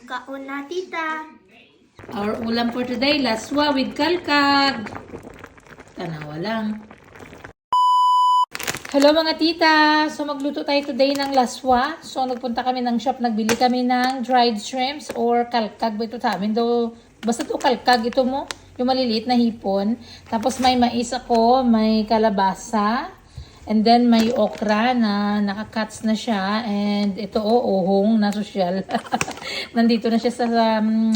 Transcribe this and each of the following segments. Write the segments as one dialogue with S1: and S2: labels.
S1: Kaon na, tita.
S2: Our ulam for today, laswa with kalkag. Tanawa lang. Hello mga tita! So magluto tayo today ng laswa. So nagpunta kami ng shop, nagbili kami ng dried shrimps or kalkag. Ito sa amin daw, basta ito kalkag, ito mo, yung maliliit na hipon. Tapos may mais ako, may kalabasa. And then may okra na naka-cuts na siya. And ito ohong na sosyal. Nandito na siya sa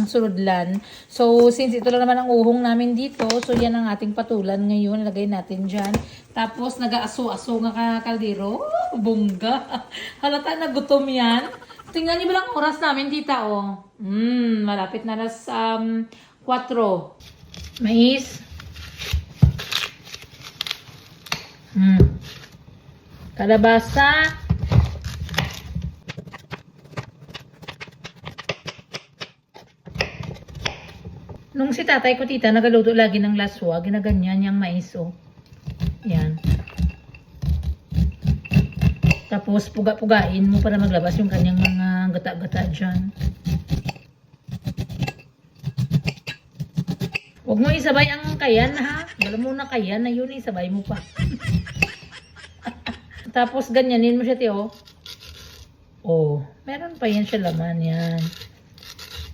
S2: suludlan. So since ito lang naman ang uhong namin dito, so yan ang ating patulan ngayon. Lagay natin dyan. Tapos nag-aaso-aso nga kaldero. Oh, bongga. Halata na gutom yan. Tingnan niyo ba lang oras namin, tita, oh. Malapit na alas 4. Mais. Kalabasa. Nung si tatay ko, tita, nagaluto lagi ng laswa, ginaganyan yung mais, oh. Yan. Tapos, puga-pugain mo para maglabas yung kanyang mga gata-gata dyan. Huwag mo isabay ang kayan, ha? Alam mo na kayan na yun, isabay mo pa. Tapos, ganyanin mo siya, tiyo. Oh, meron pa yan siya laman, yan.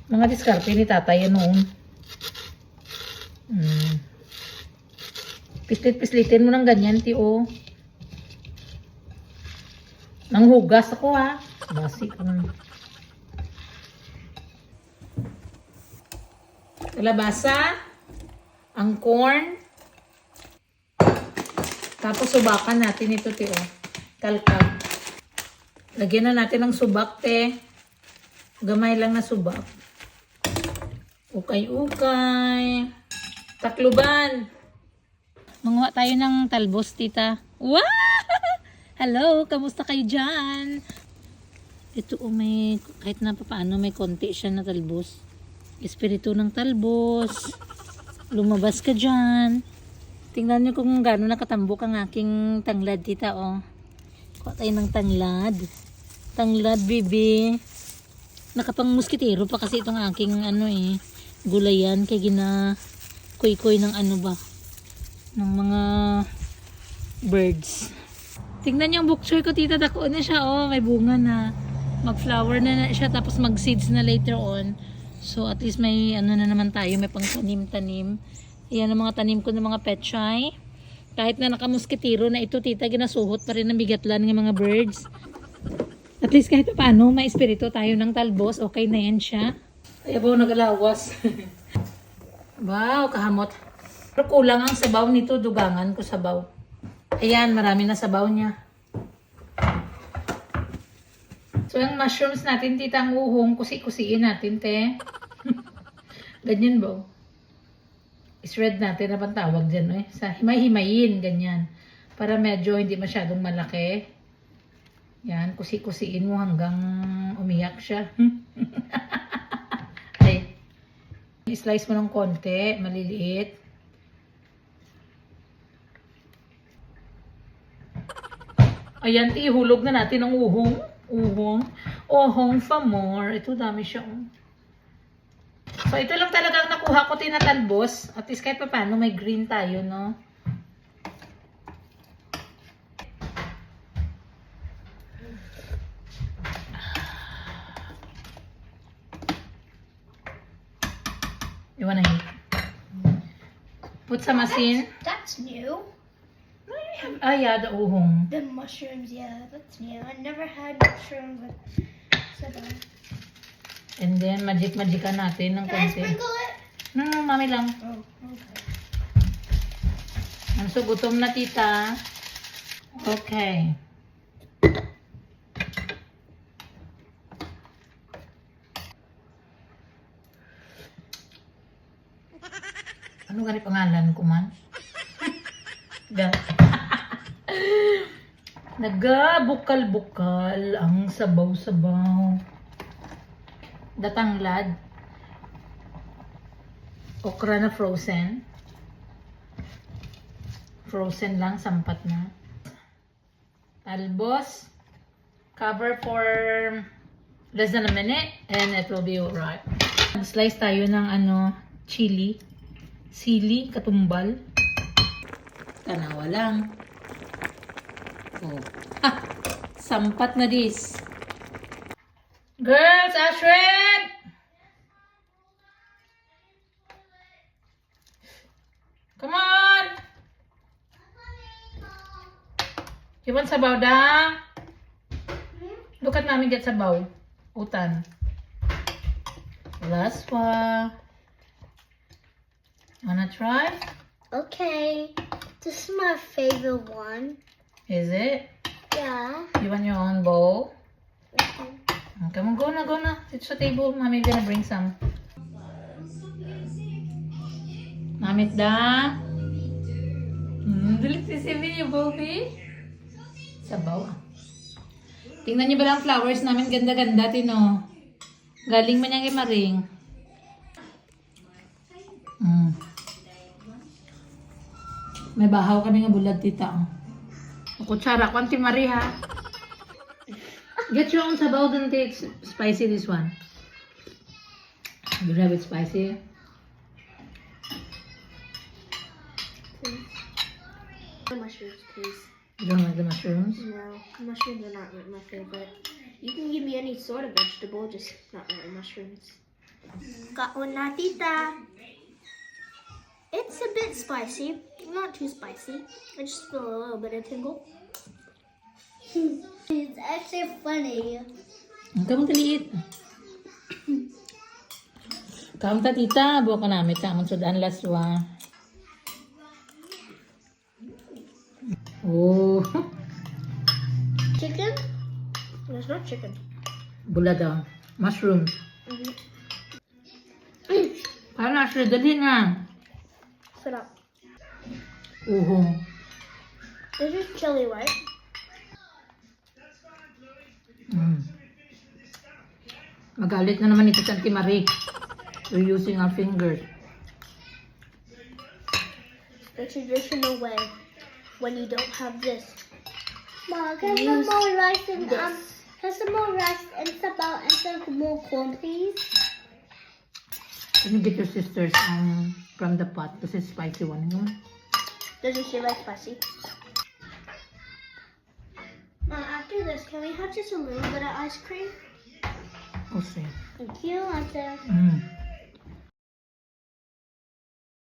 S2: Mga diskarte ni tatay yan noon. Pislit-pislitin mo ng ganyan, tiyo. Nanghugas ako, ha. Basi ko. Kalabasa. Ang corn. Tapos, subakan natin ito, tiyo. Kalkag. Lagyan na natin ng subak, te. Gamay lang na subak. Ukay-ukay. Takluban. Manguha tayo ng talbos, tita. Wow! Hello! Kamusta kayo dyan? Ito, may, kahit na paano, may konti siya na talbos. Espiritu ng talbos. Lumabas ka dyan. Tingnan nyo kung gaano nakatambok ang aking tanglad, tita, oh. Kuha tayo ng tanglad. Tanglad, bibi. Nakapang muskitero pa kasi itong aking, gulayan. Kaya kuy-kuy ng ng mga birds. Tingnan nyo ang bok choy ko, tita. Dako na siya, oh. May bunga na. Mag-flower na siya. Tapos mag-seeds na later on. So, at least may, na naman tayo. May pang tanim-tanim. Yan ang mga tanim ko ng mga pechay. Kahit na nakamuskitiro na ito, tita, ginasuhot pa rin ang bigatlan ng mga birds. At least kahit paano, may espiritu tayo ng talbos. Okay na yan siya. Kaya po nag-alawas. Wow, kahamot. Pero kulang ang sabaw nito. Dugangan ko sabaw. Ayan, marami na sabaw niya. So, yung mushrooms natin, tita, ang uhong, kusi-kusiin natin, te. Ganyan ba? Shred natin na tawag dyan, eh. Sa himay-himayin, ganyan. Para medyo hindi masyadong malaki. Yan, kusi-kusiin mo hanggang umiyak siya. Ay. I-slice mo ng konti, maliliit. Ayan, ihulog na natin ang uhong. Uhong for more. Ito, dami siya, oh. So, ito lang talaga ang nakuha ko tinatalbos. At least kahit pa paano may green tayo, no? You wanna eat? Put some asin.
S1: That's new.
S2: Yeah, the uhong.
S1: The mushrooms, yeah, that's new. I never had mushrooms with sabaw.
S2: And then, magic-magican natin ng
S1: Can I
S2: konti.
S1: sprinkle it?
S2: No, mami lang.
S1: Oh, okay.
S2: So, gutom na, tita. Okay. Ano gani pangalan ko man? Nagabukal-bukal ang sabaw-sabaw. Datanglad. Okra na frozen. Frozen lang, sampat na. Talbos. Cover for Less than a minute and it will be alright. Slice tayo ng chili. Sili, katumbal. Tanawa lang. Oh. Ha! Sampat na this. Girls, Ashred! Come on! You want sabaw da? Look at mommy get sabaw. Utan. Laswa. Wanna try?
S1: Okay. This is my favorite one.
S2: Is it?
S1: Yeah.
S2: You want your own bowl?
S1: Okay.
S2: Come on, go na. It's the table. Mommy gonna bring some. Mamit da. Dali si Sylvie yung Bobby. Sabaw ah. Tingnan niyo ba lang flowers namin? Ganda-ganda, Tino. Galing man yan kay Maring. May bahaw kami nga bulad, tita. Kutsara, kwanti Marie ha. Get your own sabaw, don't take spicy this one. You have it spicy?
S1: The mushrooms, please.
S2: You don't like the mushrooms?
S1: No, mushrooms are not my favorite. You can give me any sort of vegetable, just not really mushrooms. Got one na, tita. It's a bit spicy, not too spicy. I just feel a little bit of tingle. It's actually funny.
S2: Ang kamang taliit. Kamang ta tita, buwa ka namin sa amang sudan laswa. Oh.
S1: Chicken? There's not chicken.
S2: Bulad daw. Mushroom. Parang actually, dali na.
S1: Sit up.
S2: Uhong.
S1: This is chili, right?
S2: Magalit na naman ito sa Auntie Marie. We're using our fingers.
S1: The traditional way when you don't have this.
S3: Mom, can
S1: Use
S3: some more rice and
S1: this.
S3: can some more rice and sabaw and some more corn, please?
S2: Can you get your sisters from the pot? This is spicy one. You know?
S1: Doesn't she like spicy? Mom, after this, can we have just a little bit of ice cream?
S2: Oh, see.
S3: Thank you, Auntie.
S2: Mm.